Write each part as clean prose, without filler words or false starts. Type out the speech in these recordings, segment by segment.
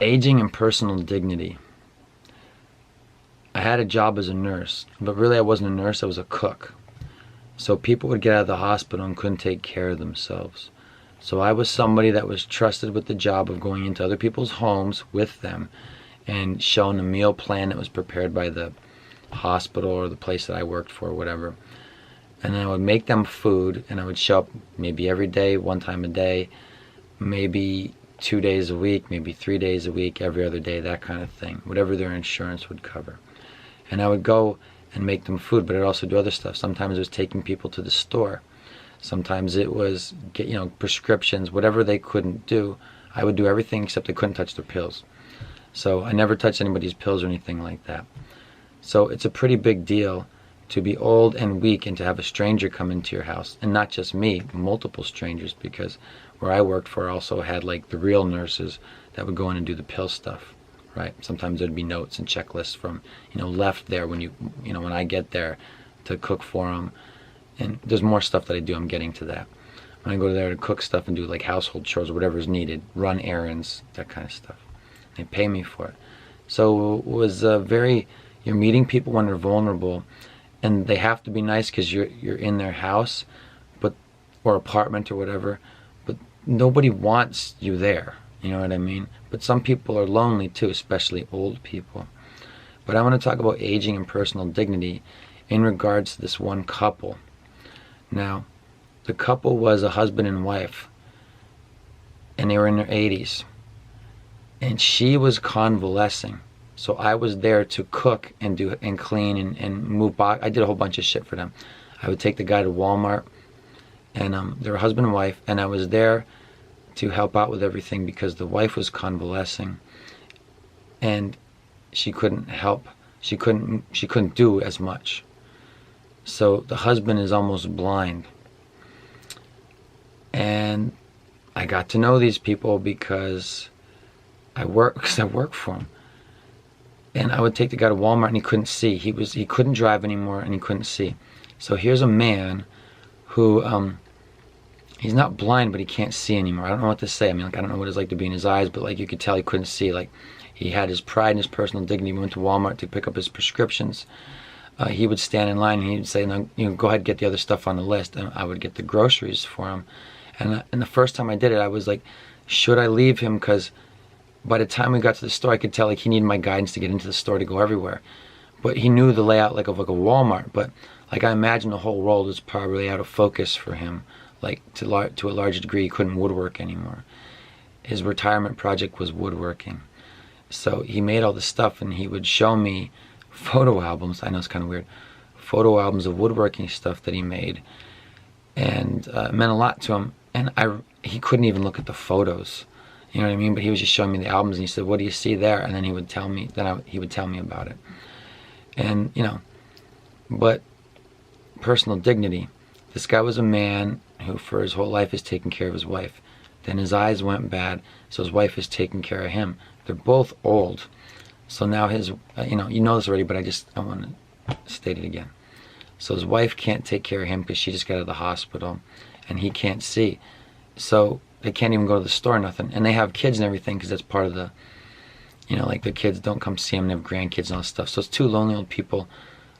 Aging and personal dignity. I had a job as a nurse, but really I wasn't a nurse, I was a cook. So people would get out of the hospital and couldn't take care of themselves. So I was somebody that was trusted with the job of going into other people's homes with them and showing a meal plan that was prepared by the hospital or the place that I worked for, or whatever. And then I would make them food, and I would show up maybe every day, one time a day, maybe 2 days a week, maybe 3 days a week, every other day, that kind of thing, whatever their insurance would cover. And I would go and make them food, but I'd also do other stuff. Sometimes it was taking people to the store. Sometimes it was prescriptions, whatever they couldn't do. I would do everything except they couldn't touch their pills. So I never touched anybody's pills or anything like that. So it's a pretty big deal to be old and weak and to have a stranger come into your house. And not just me, multiple strangers, because where I worked for also had like the real nurses that would go in and do the pill stuff, right? Sometimes there'd be notes and checklists from, left there when when I get there to cook for them. And there's more stuff that I do, I'm getting to that. When I go there to cook stuff and do like household chores or whatever's needed, run errands, that kind of stuff. They pay me for it. So it was you're meeting people when they're vulnerable, and they have to be nice because you're in their house, or apartment or whatever, but nobody wants you there, you know what I mean? But some people are lonely too, especially old people. But I want to talk about aging and personal dignity in regards to this one couple. Now, the couple was a husband and wife, and they were in their 80s, and she was convalescing. So I was there to cook and clean and move box. I did a whole bunch of shit for them. I would take the guy to Walmart, and they were husband and wife, and I was there to help out with everything because the wife was convalescing, and she couldn't help. She couldn't do as much. So the husband is almost blind. And I got to know these people because I work for them. And I would take the guy to Walmart and he couldn't see. He couldn't drive anymore and he couldn't see. So here's a man who he's not blind, but he can't see anymore. I don't know what to say. I mean, I don't know what it's like to be in his eyes, but you could tell he couldn't see. He had his pride and his personal dignity. We went to Walmart to pick up his prescriptions. He would stand in line and he'd say, "No, go ahead and get the other stuff on the list." And I would get the groceries for him. And the first time I did it, I was like, should I leave him? Because by the time we got to the store, I could tell he needed my guidance to get into the store to go everywhere. But he knew the layout of a Walmart. But I imagine the whole world was probably out of focus for him. To a large degree, he couldn't woodwork anymore. His retirement project was woodworking. So he made all this stuff and he would show me photo albums. I know it's kind of weird. Photo albums of woodworking stuff that he made. And it meant a lot to him. And he couldn't even look at the photos. You know what I mean? But he was just showing me the albums and he said, "What do you see there?" And then he would tell me, he would tell me about it. And, but personal dignity. This guy was a man who for his whole life is taking care of his wife. Then his eyes went bad, so his wife is taking care of him. They're both old. So now his, you know this already, but I want to state it again. So his wife can't take care of him because she just got out of the hospital, and he can't see. So they can't even go to the store or nothing. And they have kids and everything because that's part of the, the kids don't come see them, they have grandkids and all this stuff. So it's two lonely old people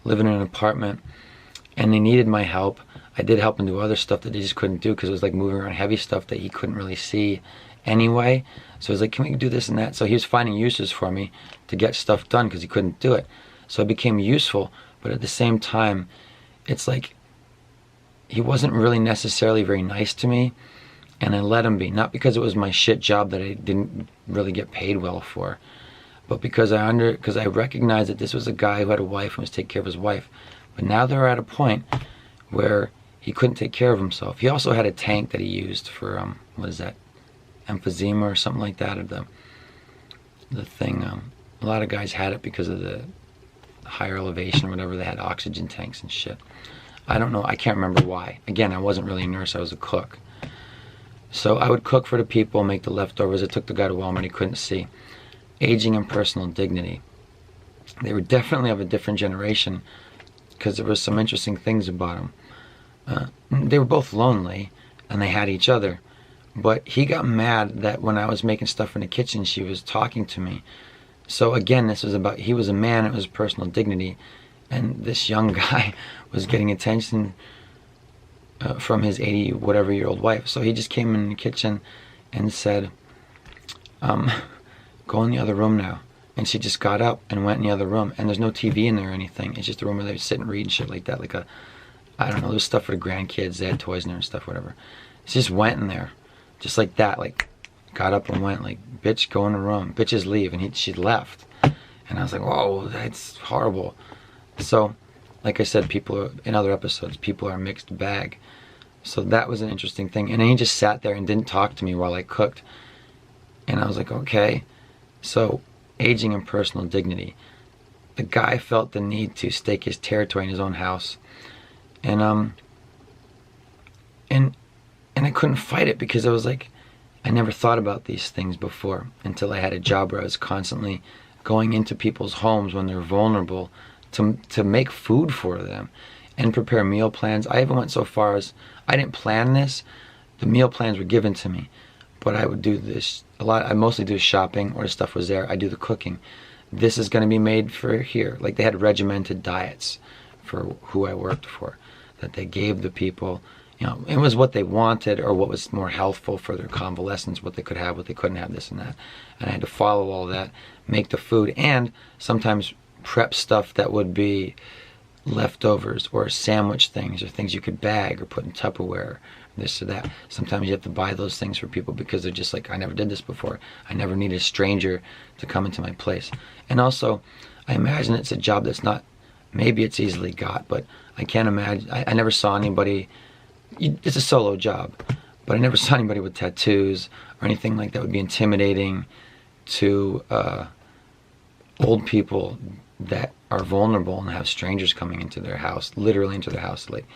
living in an apartment, and they needed my help. I did help him do other stuff that they just couldn't do because it was like moving around heavy stuff that he couldn't really see anyway. So he was like, "Can we do this and that?" So he was finding uses for me to get stuff done because he couldn't do it. So it became useful, but at the same time, it's like he wasn't really necessarily very nice to me, and I let him be. Not because it was my shit job that I didn't really get paid well for, but because I recognized that this was a guy who had a wife and was taking care of his wife. But now they're at a point where he couldn't take care of himself. He also had a tank that he used for, what is that, emphysema or something like that, or the thing. A lot of guys had it because of the higher elevation or whatever. They had oxygen tanks and shit. I don't know, I can't remember why. Again, I wasn't really a nurse, I was a cook. So I would cook for the people, make the leftovers. I took the guy to Walmart, he couldn't see. Aging and personal dignity. They were definitely of a different generation because there were some interesting things about them. They were both lonely and they had each other, But he got mad that when I was making stuff in the kitchen, she was talking to me. So again, this was about, he was a man, it was personal dignity, and this young guy was getting attention from his 80 whatever year old wife. So he just came in the kitchen and said, go in the other room now. And she just got up and went in the other room, and there's no TV in there or anything. It's just a room where they sit and read and shit like that, like a, I don't know, there's stuff for the grandkids, they had toys in there and stuff, whatever. She just went in there, just like that, like, got up and went, like, bitch, go in the room, bitches leave, and she left. And I was like, whoa, that's horrible. So, like I said, people are, in other episodes, people are a mixed bag. So that was an interesting thing. And then he just sat there and didn't talk to me while I cooked. And I was like, okay. So, aging and personal dignity. The guy felt the need to stake his territory in his own house. And I couldn't fight it, because I was like, I never thought about these things before until I had a job where I was constantly going into people's homes when they're vulnerable to make food for them and prepare meal plans. I even went so far as, I didn't plan this, the meal plans were given to me, but I would do this a lot. I mostly do shopping, or the stuff was there. I do the cooking. This is going to be made for here. Like, they had regimented diets for who I worked for, that they gave the people. You know, it was what they wanted, or what was more healthful for their convalescence, what they could have, what they couldn't have, this and that. And I had to follow all that, make the food, and sometimes prep stuff that would be leftovers, or sandwich things, or things you could bag or put in Tupperware, this or that. Sometimes you have to buy those things for people because they're just like, I never did this before. I never needed a stranger to come into my place. And also, I imagine it's a job that's not, maybe it's easily got, but I can't imagine, I never saw anybody, it's a solo job, but I never saw anybody with tattoos or anything like that would be intimidating to old people that are vulnerable and have strangers coming into their house, literally into their house, like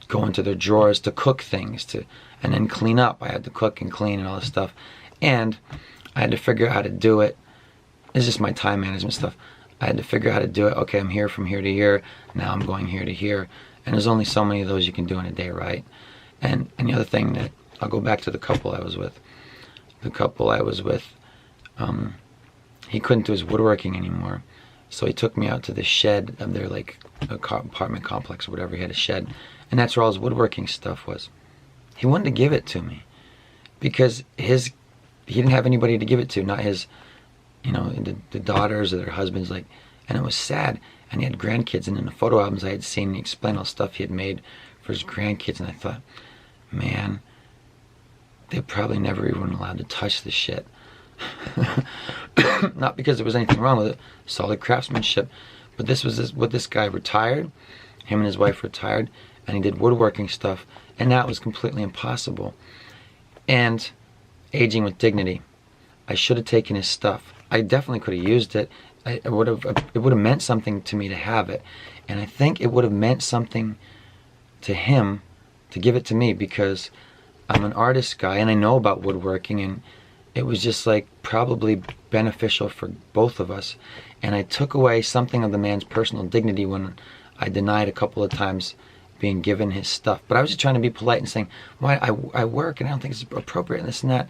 go into their drawers to cook things, and then clean up. I had to cook and clean and all this stuff, and I had to figure out how to do it. It's just my time management stuff. I had to figure out how to do it. Okay, I'm here from here to here, now I'm going here to here, and there's only so many of those you can do in a day, right? And the other thing, that I'll go back to the couple I was with. The couple I was with, he couldn't do his woodworking anymore. So he took me out to the shed of their, like, apartment complex or whatever. He had a shed, and that's where all his woodworking stuff was. He wanted to give it to me because he didn't have anybody to give it to, not his, you know, the daughters or their husbands, like, and it was sad. And he had grandkids, and in the photo albums I had seen, he explained all the stuff he had made for his grandkids, and I thought, man, they're probably never even allowed to touch this shit. Not because there was anything wrong with it, solid craftsmanship, but this was what this guy retired, him and his wife retired, and he did woodworking stuff, and that was completely impossible. And aging with dignity, I should have taken his stuff. I definitely could have used it. It would have meant something to me to have it, and I think it would have meant something to him to give it to me, because I'm an artist guy and I know about woodworking, and it was just like probably beneficial for both of us. And I took away something of the man's personal dignity when I denied a couple of times being given his stuff. But I was just trying to be polite and saying, why, I work and I don't think it's appropriate and this and that.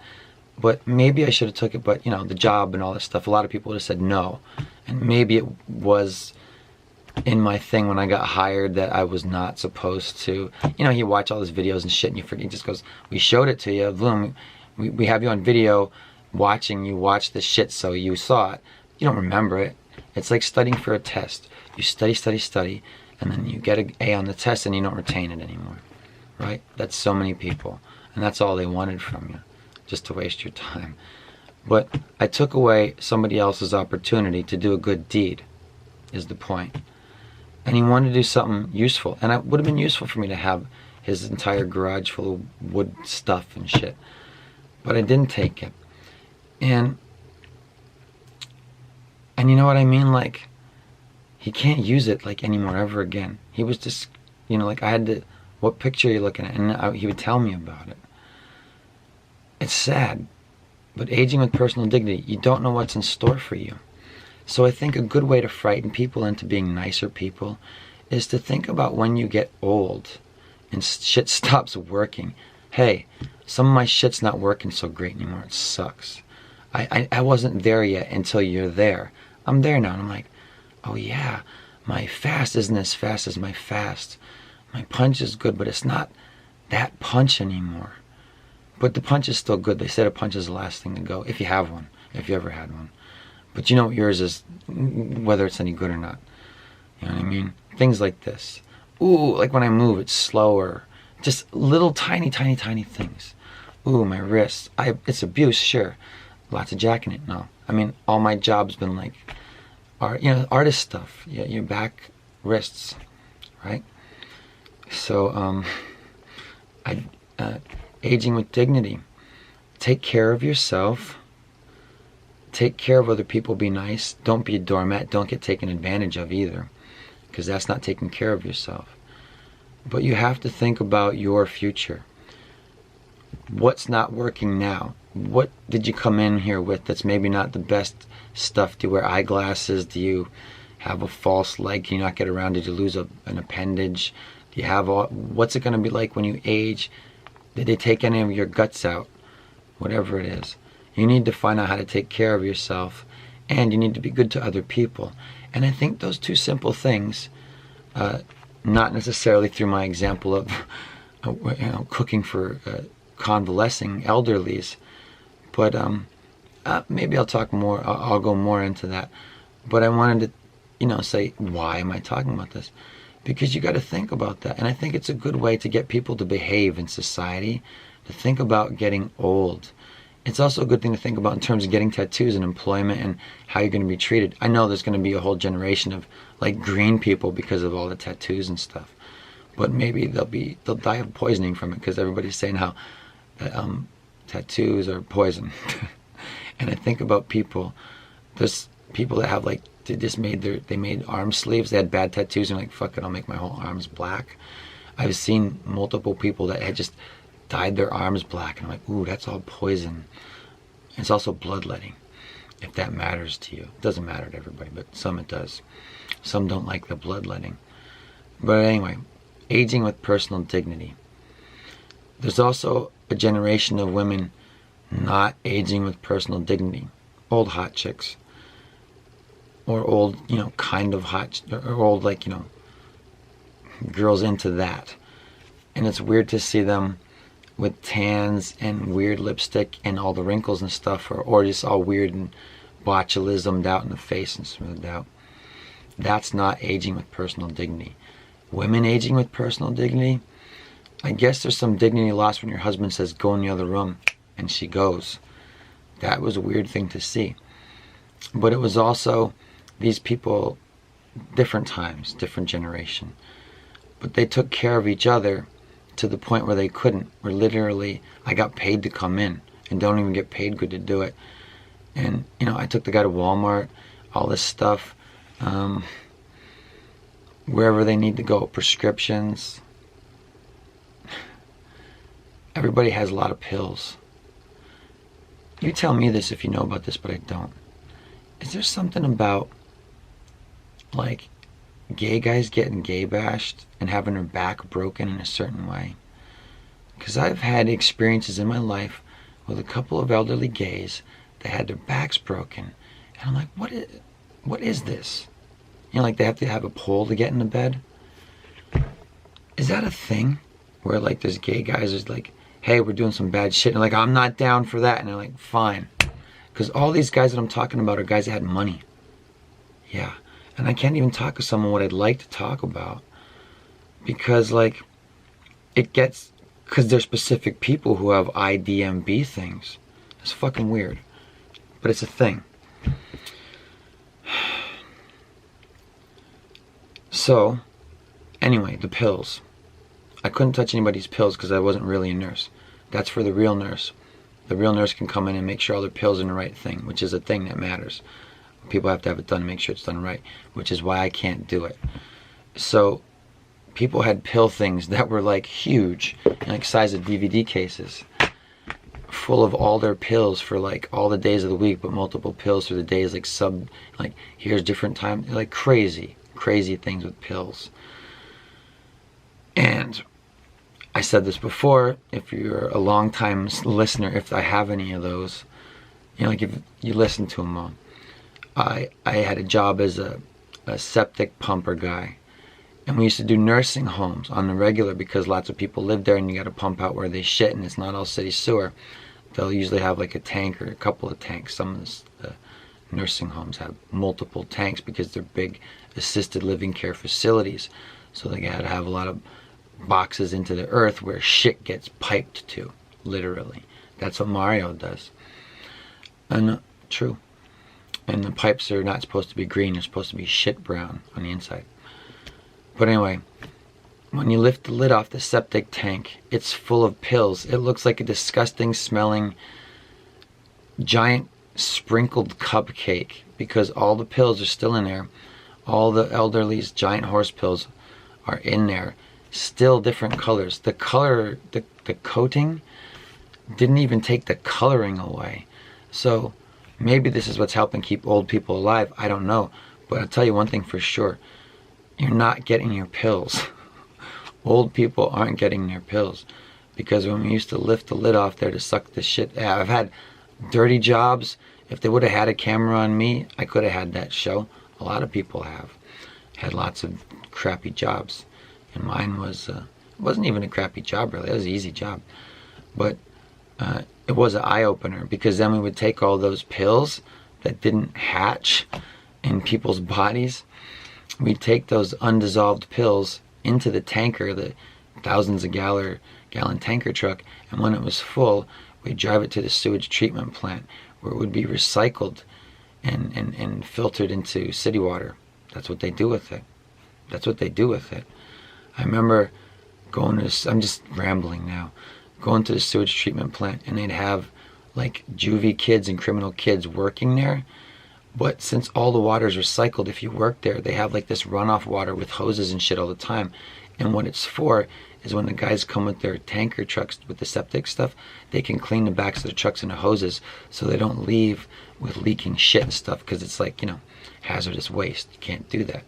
But maybe I should have took it, but you know, the job and all this stuff, a lot of people would have said no. And maybe it was in my thing when I got hired that I was not supposed to, you know, you watch all these videos and shit and you forget, he just goes, we showed it to you, boom, we have you on video watching you watch this shit, so you saw it. You don't remember it. It's like studying for a test. You study, and then you get an A on the test and you don't retain it anymore, right? That's so many people, and that's all they wanted from you, just to waste your time. But I took away somebody else's opportunity to do a good deed, is the point. And he wanted to do something useful, and it would have been useful for me to have his entire garage full of wood stuff and shit. But I didn't take it. And you know what I mean? Like, he can't use it like anymore ever again. He was just, you know, like I had to, what picture are you looking at? And he would tell me about it. It's sad, but aging with personal dignity, you don't know what's in store for you. So I think a good way to frighten people into being nicer people is to think about when you get old and shit stops working, hey, some of my shit's not working so great anymore. It sucks. I wasn't there yet until you're there. I'm there now, and I'm like, oh yeah, my fast isn't as fast as my fast. My punch is good, but it's not that punch anymore. But the punch is still good. They said a punch is the last thing to go, if you have one, if you ever had one. But you know what yours is, whether it's any good or not. You know what I mean? Things like this. Ooh, like when I move, it's slower. Just little tiny things. Ooh, my wrist. It's abuse, sure. Lots of jacking it, no. I mean, all my job's been like, artist stuff. Yeah, your back, wrists, right? So, aging with dignity. Take care of yourself. Take care of other people. Be nice. Don't be a doormat. Don't get taken advantage of either, because that's not taking care of yourself. But you have to think about your future. What's not working now? What did you come in here with that's maybe not the best stuff? Do you wear eyeglasses? Do you have a false leg? Can you not get around? Did you lose an appendage? Do you have what's it going to be like when you age? Did they take any of your guts out? Whatever it is. You need to find out how to take care of yourself, and you need to be good to other people. And I think those two simple things, not necessarily through my example of cooking for convalescing elderlies, but maybe I'll talk more. I'll go more into that. But I wanted to, say, why am I talking about this? Because you got to think about that, and I think it's a good way to get people to behave in society, to think about getting old. It's also a good thing to think about in terms of getting tattoos and employment and how you're going to be treated. I know there's going to be a whole generation of like green people because of all the tattoos and stuff, but maybe they'll die of poisoning from it, because everybody's saying how tattoos are poison. And I think about people. There's people that have they made arm sleeves. They had bad tattoos and like, fuck it, I'll make my whole arms black. I've seen multiple people that had just dyed their arms black, and I'm like, ooh, that's all poison. It's also bloodletting, if that matters to you. It doesn't matter to everybody, but some it does. Some don't like the bloodletting. But anyway, aging with personal dignity. There's also a generation of women not aging with personal dignity. Old hot chicks. Or old, kind of hot, or old, girls into that. And it's weird to see them with tans and weird lipstick and all the wrinkles and stuff, or just all weird and botulismed out in the face and smoothed out. That's not aging with personal dignity. Women aging with personal dignity, I guess there's some dignity lost when your husband says, go in the other room, and she goes. That was a weird thing to see. But it was also these people, different times, different generation. But they took care of each other to the point where they couldn't. Where literally, I got paid to come in and don't even get paid good to do it. And, I took the guy to Walmart, all this stuff, wherever they need to go, prescriptions. Everybody has a lot of pills. You tell me this if you know about this, but I don't. Is there something about, like, gay guys getting gay bashed and having their back broken in a certain way? Because I've had experiences in my life with a couple of elderly gays that had their backs broken, and I'm like, what is this? Like they have to have a pole to get into bed. Is that a thing where like there's gay guys who's like, hey, we're doing some bad shit, and like, I'm not down for that, and they're like, fine. Because all these guys that I'm talking about are guys that had money. Yeah. And I can't even talk to someone what I'd like to talk about. Because, like, because there's specific people who have IDMB things. It's fucking weird. But it's a thing. So, anyway, the pills. I couldn't touch anybody's pills because I wasn't really a nurse. That's for the real nurse. The real nurse can come in and make sure all their pills are in the right thing, which is a thing that matters. People have to have it done to make sure it's done right, which is why I can't do it. So people had pill things that were like huge, like size of DVD cases, full of all their pills for like all the days of the week, but multiple pills for the days, like here's different time, like crazy things with pills. And I said this before, if you're a long time listener, if I have any of those, you know, like if you listen to them all. I had a job as a septic pumper guy. And we used to do nursing homes on the regular because lots of people live there and you got to pump out where they shit, and it's not all city sewer. They'll usually have like a tank or a couple of tanks. Some of the nursing homes have multiple tanks because they're big assisted living care facilities. So they got to have a lot of boxes into the earth where shit gets piped to, literally. That's what Mario does. And true. And the pipes are not supposed to be green, they're supposed to be shit brown on the inside. But anyway, when you lift the lid off the septic tank, it's full of pills. It looks like a disgusting smelling giant sprinkled cupcake because all the pills are still in there. All the elderly's giant horse pills are in there. Still different colors. The color, the coating didn't even take the coloring away. So maybe this is what's helping keep old people alive. I don't know. But I'll tell you one thing for sure. You're not getting your pills. Old people aren't getting their pills. Because when we used to lift the lid off there to suck the shit out, I've had dirty jobs. If they would have had a camera on me, I could have had that show. A lot of people have. Had lots of crappy jobs. And mine was, it wasn't even a crappy job really. It was an easy job. But it was an eye-opener because then we would take all those pills that didn't hatch in people's bodies. We'd take those undissolved pills into the tanker, the thousands of gallon tanker truck, and when it was full, we'd drive it to the sewage treatment plant where it would be recycled and filtered into city water. That's what they do with it. That's what they do with it. I remember going to, I'm just rambling now, going to the sewage treatment plant, and they'd have like juvie kids and criminal kids working there. But since all the water is recycled, if you work there, they have like this runoff water with hoses and shit all the time. And what it's for is when the guys come with their tanker trucks with the septic stuff, they can clean the backs of the trucks and the hoses so they don't leave with leaking shit and stuff, because it's like, you know, hazardous waste. You can't do that.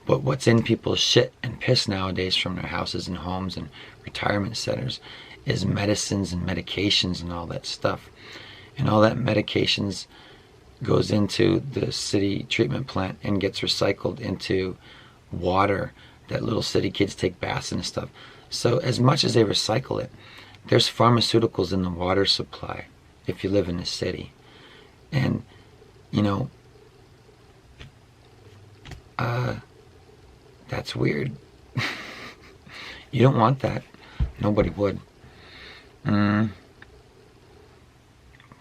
But what's in people's shit and piss nowadays from their houses and homes and retirement centers is medicines and medications and all that stuff. And all that medications goes into the city treatment plant and gets recycled into water that little city kids take baths and stuff. So as much as they recycle it, there's pharmaceuticals in the water supply if you live in the city. And, you know, that's weird. You don't want that. Nobody would.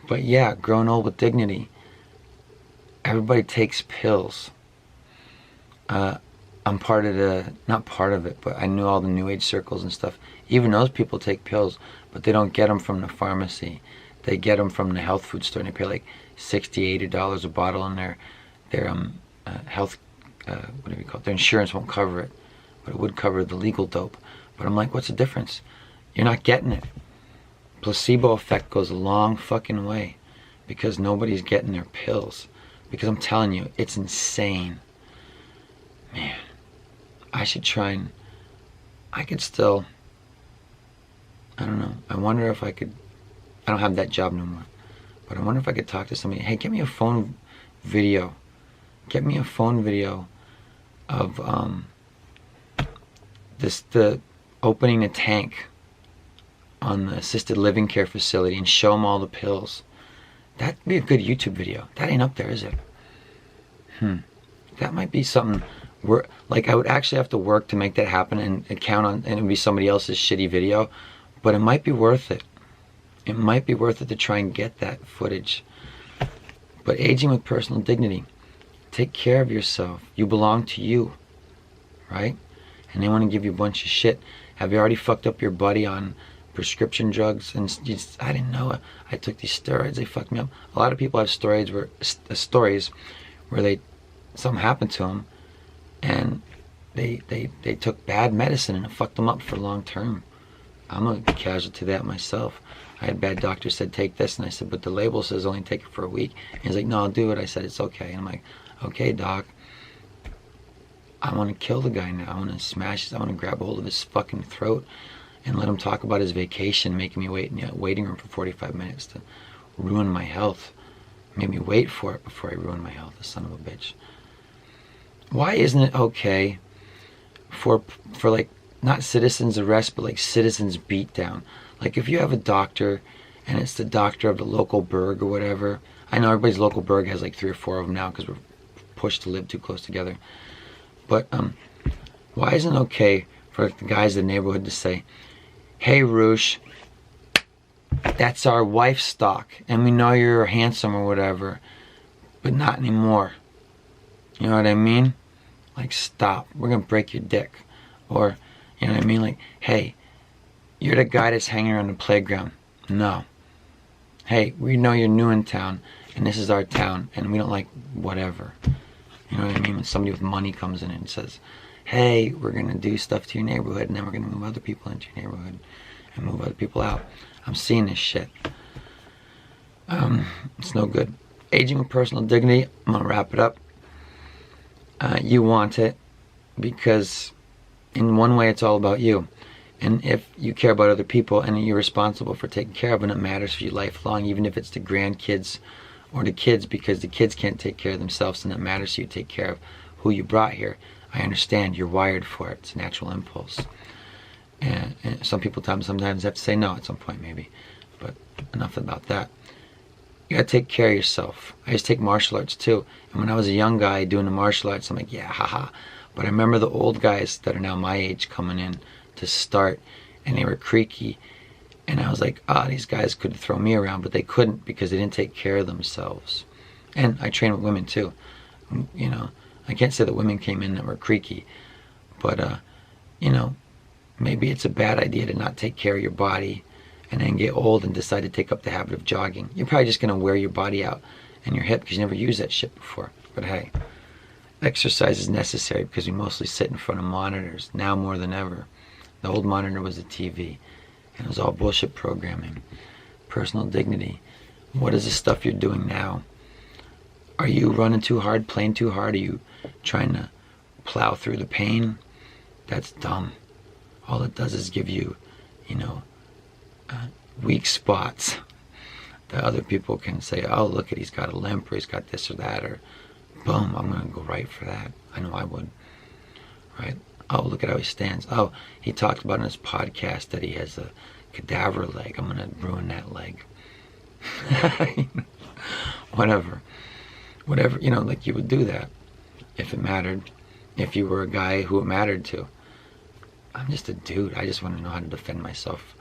But yeah, growing old with dignity. Everybody takes pills. I'm part of the, not part of it, but I knew all the New Age circles and stuff. Even those people take pills, but they don't get them from the pharmacy. They get them from the health food store, and they pay like $60, $80 a bottle, and their health, whatever you call it, their insurance won't cover it, but it would cover the legal dope. But I'm like, what's the difference? You're not getting it. Placebo effect goes a long fucking way because nobody's getting their pills. Because I'm telling you, it's insane. Man, I should try and, I could still, I don't know. I wonder if I could, I don't have that job no more. But I wonder if I could talk to somebody. Hey, get me a phone video. Get me a phone video of the opening a tank on the assisted living care facility and show them all the pills. That'd be a good YouTube video. That ain't up there, is it? That might be something where, like, I would actually have to work to make that happen and count on, and it would be somebody else's shitty video, but it might be worth it. It might be worth it to try and get that footage. But aging with personal dignity. Take care of yourself. You belong to you, right? And they want to give you a bunch of shit. Have you already fucked up your buddy on prescription drugs? And I didn't know. I took these steroids. They fucked me up. A lot of people have stories where something happened to them, and they took bad medicine and it fucked them up for long term. I'm a casualty of that myself. I had bad doctors said take this, and I said, but the label says only take it for a week. And he's like, no, I'll do it. I said, it's okay. And I'm like, okay, doc. I want to kill the guy now. I want to smash. I want to grab a hold of his fucking throat and let him talk about his vacation, making me wait in the waiting room for 45 minutes to ruin my health. Made me wait for it before I ruined my health, the son of a bitch. Why isn't it okay for like, not citizens arrest, but like citizens beat down? Like if you have a doctor and it's the doctor of the local burg or whatever. I know everybody's local burg has like 3 or 4 of them now because we're pushed to live too close together. But why isn't it okay for the guys in the neighborhood to say, hey Roosh, that's our wife's stock, and we know you're handsome or whatever, but not anymore. You know what I mean? Like, stop. We're gonna break your dick. Or, you know what I mean? Like, hey, you're the guy that's hanging around the playground. No. Hey, we know you're new in town, and this is our town, and we don't like whatever. You know what I mean? When somebody with money comes in and says, hey, we're gonna do stuff to your neighborhood, and then we're gonna move other people into your neighborhood and move other people out. I'm seeing this shit. It's no good. Aging with personal dignity, I'm gonna wrap it up. You want it because in one way it's all about you. And if you care about other people and you're responsible for taking care of them, it matters for you lifelong, even if it's the grandkids or the kids, because the kids can't take care of themselves, and it matters to you to take care of who you brought here. I understand, you're wired for it. It's a natural impulse. And some people sometimes have to say no at some point, maybe. But enough about that. You gotta take care of yourself. I used to take martial arts too. And when I was a young guy doing the martial arts, I'm like, yeah, haha. But I remember the old guys that are now my age coming in to start, and they were creaky. And I was like, these guys could throw me around, but they couldn't because they didn't take care of themselves. And I train with women too. You know, I can't say that women came in that were creaky, but you know, maybe it's a bad idea to not take care of your body and then get old and decide to take up the habit of jogging. You're probably just gonna wear your body out and your hip because you never used that shit before. But hey, exercise is necessary because we mostly sit in front of monitors now more than ever. The old monitor was a TV, and it was all bullshit programming. Personal dignity. What is the stuff you're doing now? Are you running too hard, playing too hard? Are you trying to plow through the pain? That's dumb. All it does is give you, you know, weak spots that other people can say, oh, look at, he's got a limp, or he's got this or that, or boom, I'm gonna go right for that. I know I would, right? Oh, look at how he stands. Oh, he talked about in his podcast that he has a cadaver leg. I'm gonna ruin that leg. Whatever, you know, like you would do that if it mattered, if you were a guy who it mattered to. I'm just a dude. I just want to know how to defend myself,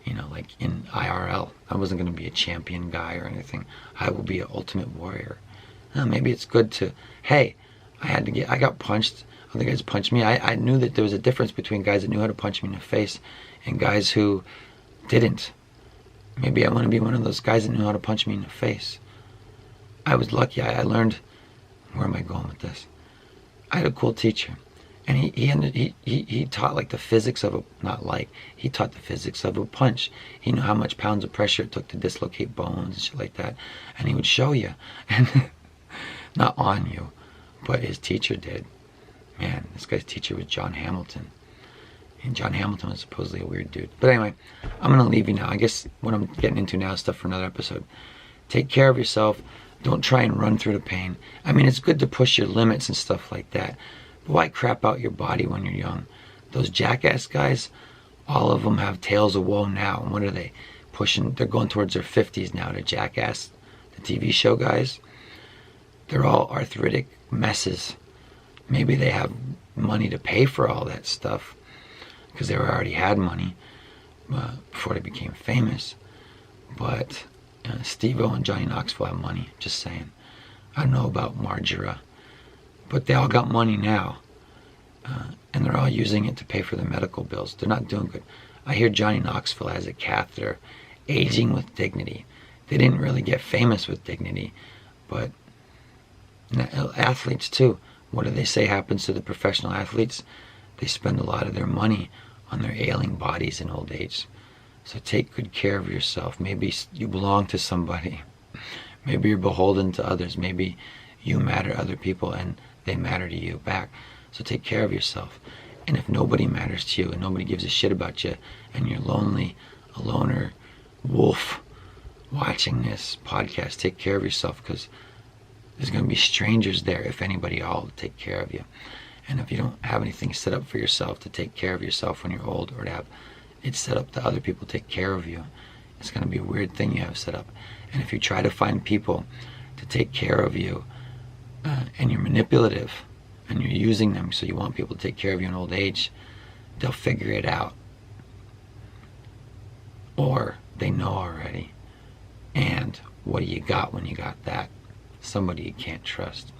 you know, like in IRL. I wasn't going to be a champion guy or anything. I will be an ultimate warrior. Maybe it's good to, hey, I got punched. Other guys punched me. I knew that there was a difference between guys that knew how to punch me in the face and guys who didn't. Maybe I want to be one of those guys that knew how to punch me in the face. I was lucky. I learned, where am I going with this? I had a cool teacher. And he taught like the physics of he taught the physics of a punch. He knew how much pounds of pressure it took to dislocate bones and shit like that. And he would show you. And not on you, but his teacher did. Man, this guy's teacher was John Hamilton. And John Hamilton was supposedly a weird dude. But anyway, I'm going to leave you now. I guess what I'm getting into now is stuff for another episode. Take care of yourself. Don't try and run through the pain. I mean, it's good to push your limits and stuff like that. But why crap out your body when you're young? Those jackass guys, all of them have tails of woe now. And what are they pushing? They're going towards their 50s now. The Jackass, the TV show guys. They're all arthritic messes. Maybe they have money to pay for all that stuff because they already had money before they became famous. But Steve-O and Johnny Knoxville have money, just saying. I don't know about Margera, but they all got money now. And they're all using it to pay for their medical bills. They're not doing good. I hear Johnny Knoxville has a catheter, aging with dignity. They didn't really get famous with dignity, but athletes too. What do they say happens to the professional athletes? They spend a lot of their money on their ailing bodies in old age. So take good care of yourself. Maybe you belong to somebody. Maybe you're beholden to others. Maybe you matter to other people and they matter to you back. So take care of yourself. And if nobody matters to you and nobody gives a shit about you, and you're lonely, a loner wolf watching this podcast, take care of yourself, because there's going to be strangers there, if anybody at all, to take care of you. And if you don't have anything set up for yourself to take care of yourself when you're old, or to have it set up that other people take care of you, it's going to be a weird thing you have set up. And if you try to find people to take care of you, and you're manipulative, and you're using them so you want people to take care of you in old age, they'll figure it out. Or they know already. And what do you got when you got that? Somebody you can't trust.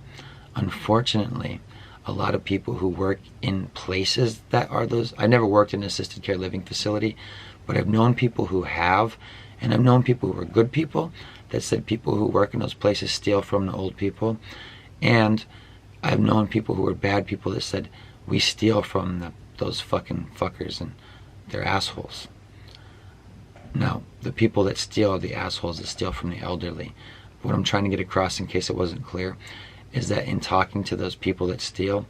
Unfortunately, a lot of people who work in places that are those, I never worked in an assisted care living facility, but I've known people who have, and I've known people who are good people that said people who work in those places steal from the old people. And I've known people who are bad people that said we steal from those fucking fuckers, and they're assholes. Now, the people that steal are the assholes that steal from the elderly. What I'm trying to get across, in case it wasn't clear, is that in talking to those people that steal,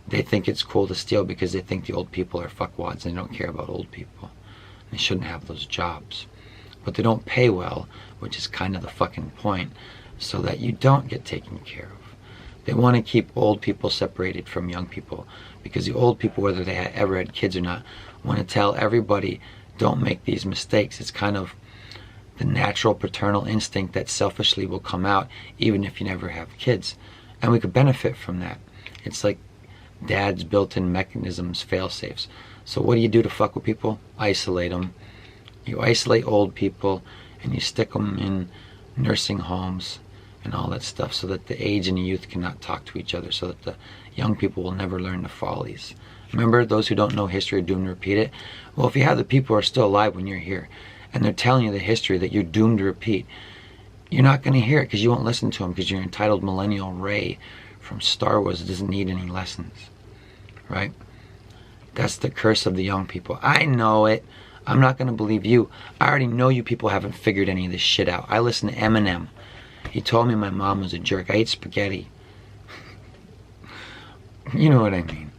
they think it's cool to steal because they think the old people are fuckwads and they don't care about old people. They shouldn't have those jobs. But they don't pay well, which is kind of the fucking point, so that you don't get taken care of. They want to keep old people separated from young people, because the old people, whether they ever had kids or not, want to tell everybody, don't make these mistakes. It's kind of the natural paternal instinct that selfishly will come out even if you never have kids. And we could benefit from that. It's like dad's built-in mechanisms, fail-safes. So what do you do to fuck with people? Isolate them. You isolate old people and you stick them in nursing homes and all that stuff, so that the age and the youth cannot talk to each other, so that the young people will never learn the follies. Remember, those who don't know history are doomed to repeat it? Well, if you have the people who are still alive when you're here, and they're telling you the history that you're doomed to repeat, you're not going to hear it because you won't listen to them, because you're entitled millennial Rey from Star Wars that doesn't need any lessons, right? That's the curse of the young people. I know it. I'm not going to believe you. I already know you people haven't figured any of this shit out. I listen to Eminem. He told me my mom was a jerk. I ate spaghetti. You know what I mean.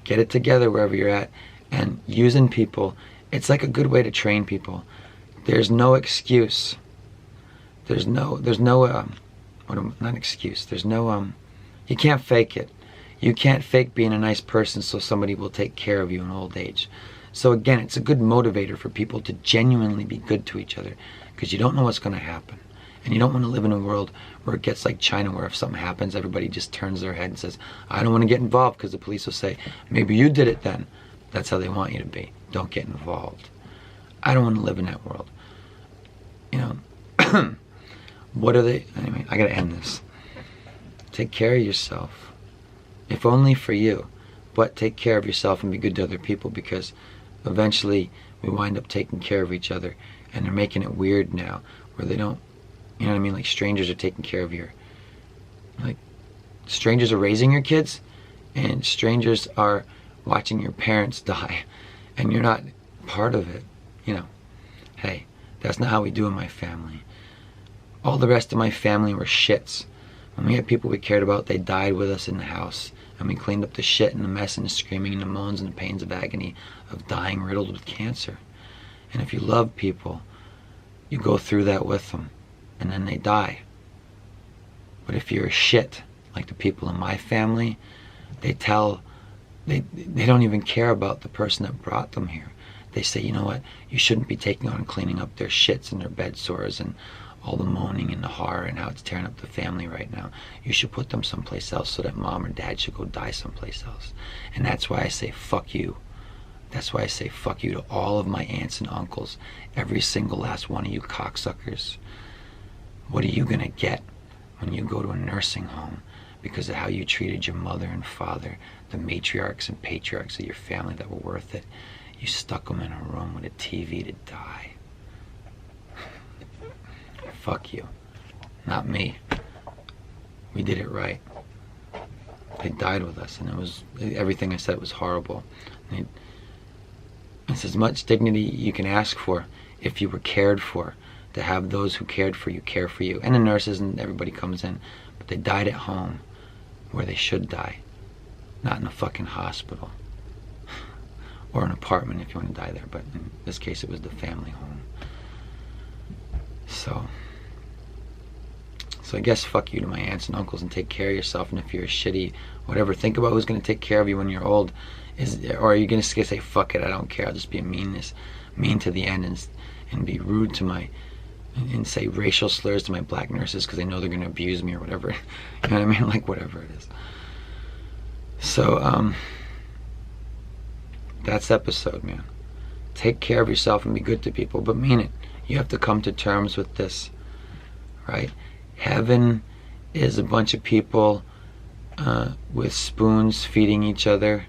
Get it together wherever you're at. And using people, it's like a good way to train people. There's no excuse. There's no not excuse. There's no, you can't fake it. You can't fake being a nice person so somebody will take care of you in old age. So again, it's a good motivator for people to genuinely be good to each other, because you don't know what's going to happen. And you don't want to live in a world where it gets like China, where if something happens, everybody just turns their head and says, I don't want to get involved, because the police will say, maybe you did it then. That's how they want you to be. Don't get involved. I don't want to live in that world. You know, what are they? Anyway, I got to end this. Take care of yourself. If only for you. But take care of yourself and be good to other people, because eventually we wind up taking care of each other. And they're making it weird now, where they don't, you know what I mean? Like strangers are taking care of like strangers are raising your kids, and strangers are watching your parents die, and you're not part of it. You know, hey, that's not how we do in my family. All the rest of my family were shits. When we had people we cared about, they died with us in the house, and we cleaned up the shit and the mess and the screaming and the moans and the pains of agony of dying riddled with cancer. And if you love people, you go through that with them, and then they die. But if you're a shit, like the people in my family, they don't even care about the person that brought them here. They say, you know what, you shouldn't be taking on cleaning up their shits and their bed sores and all the moaning and the horror and how it's tearing up the family right now. You should put them someplace else, so that mom or dad should go die someplace else. And that's why I say fuck you. That's why I say fuck you to all of my aunts and uncles, every single last one of you cocksuckers. What are you gonna get when you go to a nursing home because of how you treated your mother and father, the matriarchs and patriarchs of your family that were worth it? You stuck them in a room with a TV to die. Fuck you. Not me. We did it right. They died with us, and it was, everything I said was horrible. It's as much dignity you can ask for if you were cared for, to have those who cared for you care for you. And the nurses and everybody comes in, but they died at home. where they should die, not in a fucking hospital or an apartment if you want to die there, but in this case it was the family home. So I guess fuck you to my aunts and uncles, and take care of yourself. And if you're a shitty whatever, think about who's going to take care of you when you're old. Or are you going to say, fuck it, I don't care, I'll just be mean to the end, and be rude to and say racial slurs to my black nurses because I know they're going to abuse me or whatever. You know what I mean? Like, whatever it is. So that's the episode, man. Take care of yourself and be good to people, but mean it. You have to come to terms with this, right? Heaven is a bunch of people with spoons feeding each other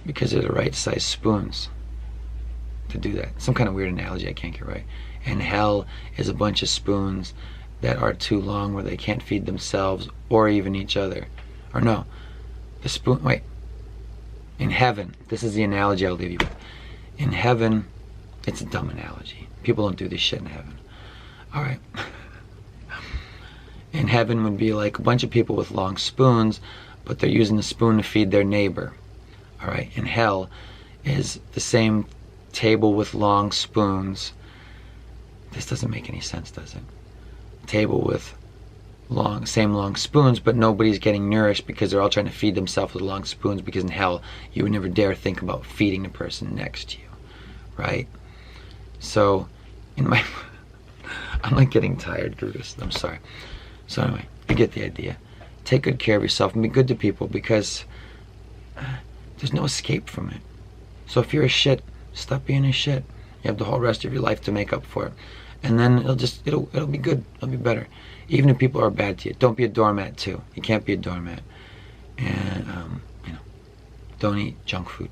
because they're the right size spoons to do that. Some kind of weird analogy I can't get right. And hell is a bunch of spoons that are too long where they can't feed themselves or even each other. Or no, in heaven, this is the analogy I'll leave you with. In heaven, it's a dumb analogy. People don't do this shit in heaven. All right. In heaven would be like a bunch of people with long spoons, but they're using the spoon to feed their neighbor. All right. In hell is the same table with long spoons. This doesn't make any sense, does it? Table with same long spoons, but nobody's getting nourished because they're all trying to feed themselves with long spoons, because in hell you would never dare think about feeding the person next to you, right? So I'm like getting tired through this. I'm sorry. So anyway, you get the idea. Take good care of yourself and be good to people, because there's no escape from it. So if you're a shit, stop being a shit. You have the whole rest of your life to make up for it. And then it'll be good. It'll be better. Even if people are bad to you, don't be a doormat too. You can't be a doormat. And don't eat junk food.